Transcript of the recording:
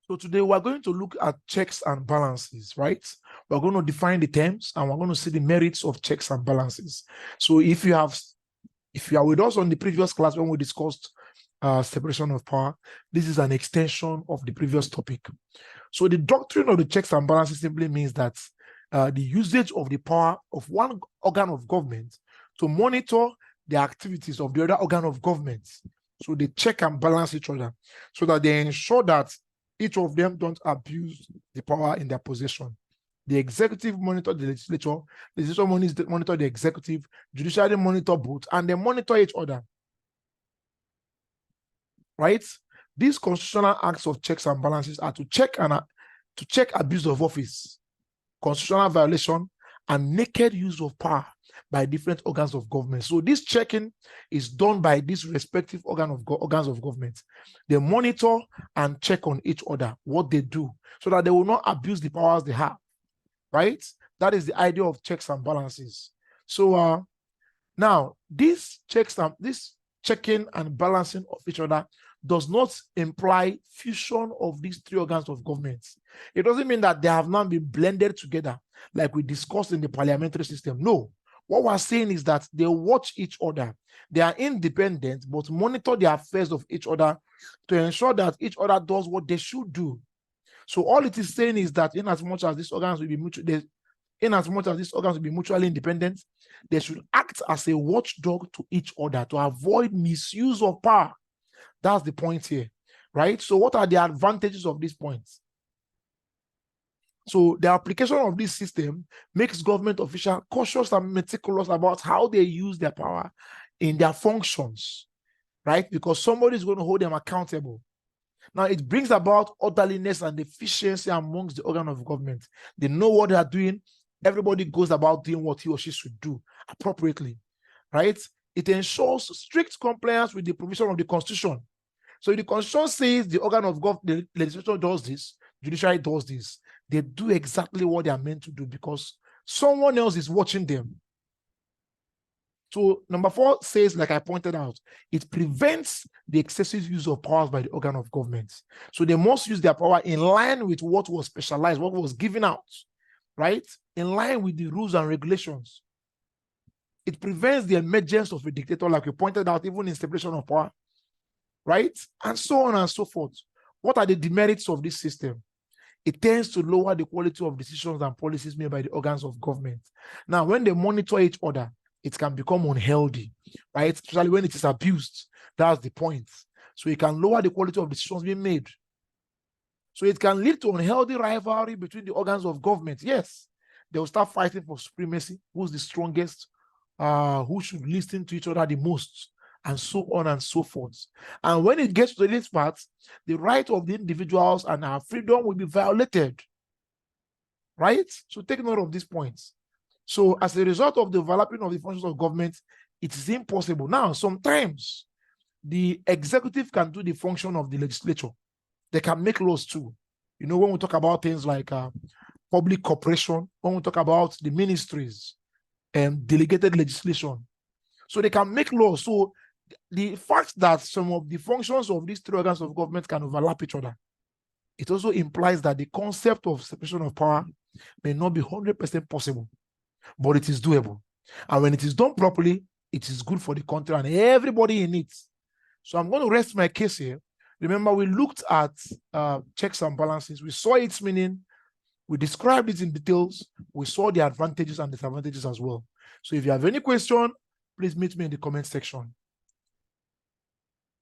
So today we're going to look at checks and balances, right? We're going to define the terms and we're going to see the merits of checks and balances. So if you are with us on the previous class when we discussed separation of power, this is an extension of the previous topic. So the doctrine of the checks and balances simply means that the usage of the power of one organ of government to monitor the activities of the other organ of government. So they check and balance each other so that they ensure that each of them don't abuse the power in their possession. The executive monitor the legislature monitor the executive, judiciary monitor both, and they monitor each other. Right? These constitutional acts of checks and balances are to check abuse of office, constitutional violation, and naked use of power by different organs of government. So this checking is done by these respective organs of government. They monitor and check on each other, what they do, so that they will not abuse the powers they have, right? That is the idea of checks and balances. So now this checking and balancing of each other does not imply fusion of these three organs of government. It doesn't mean that they have now been blended together like we discussed in the parliamentary system. No. What we're saying is that they watch each other. They are independent, but monitor the affairs of each other to ensure that each other does what they should do. So all it is saying is that in as much as these organs will be mutually independent, they should act as a watchdog to each other to avoid misuse of power. That's the point here, right? So what are the advantages of these points? So the application of this system makes government officials cautious and meticulous about how they use their power in their functions, right? Because somebody is going to hold them accountable. Now, it brings about orderliness and efficiency amongst the organ of government. They know what they are doing. Everybody goes about doing what he or she should do appropriately, right? It ensures strict compliance with the provision of the Constitution. So the Constitution says the organ of government, the legislature does this, judiciary does this. They do exactly what they are meant to do because someone else is watching them. So number 4 says, like I pointed out, it prevents the excessive use of powers by the organ of government. So they must use their power in line with what was specialized, what was given out, right? In line with the rules and regulations. It prevents the emergence of a dictator, like we pointed out, even in separation of power, right? And so on and so forth. What are the demerits of this system? It tends to lower the quality of decisions and policies made by the organs of government. Now, when they monitor each other, it can become unhealthy, right? Especially when it is abused. That's the point. So it can lower the quality of decisions being made. So it can lead to unhealthy rivalry between the organs of government. Yes, they will start fighting for supremacy. Who's the strongest? Who should listen to each other the most? And so on and so forth. And when it gets to this part, the right of the individuals and our freedom will be violated, right? So take note of these points. So as a result of the developing of the functions of government, it is impossible. Now, sometimes the executive can do the function of the legislature. They can make laws too. You know, when we talk about things like public cooperation, when we talk about the ministries and delegated legislation. So they can make laws. So the fact that some of the functions of these three organs of government can overlap each other, it also implies that the concept of separation of power may not be 100% possible, but it is doable. And when it is done properly, it is good for the country and everybody in it. So I'm going to rest my case here. Remember, we looked at checks and balances. We saw its meaning. We described it in details. We saw the advantages and disadvantages as well. So if you have any question, please meet me in the comment section.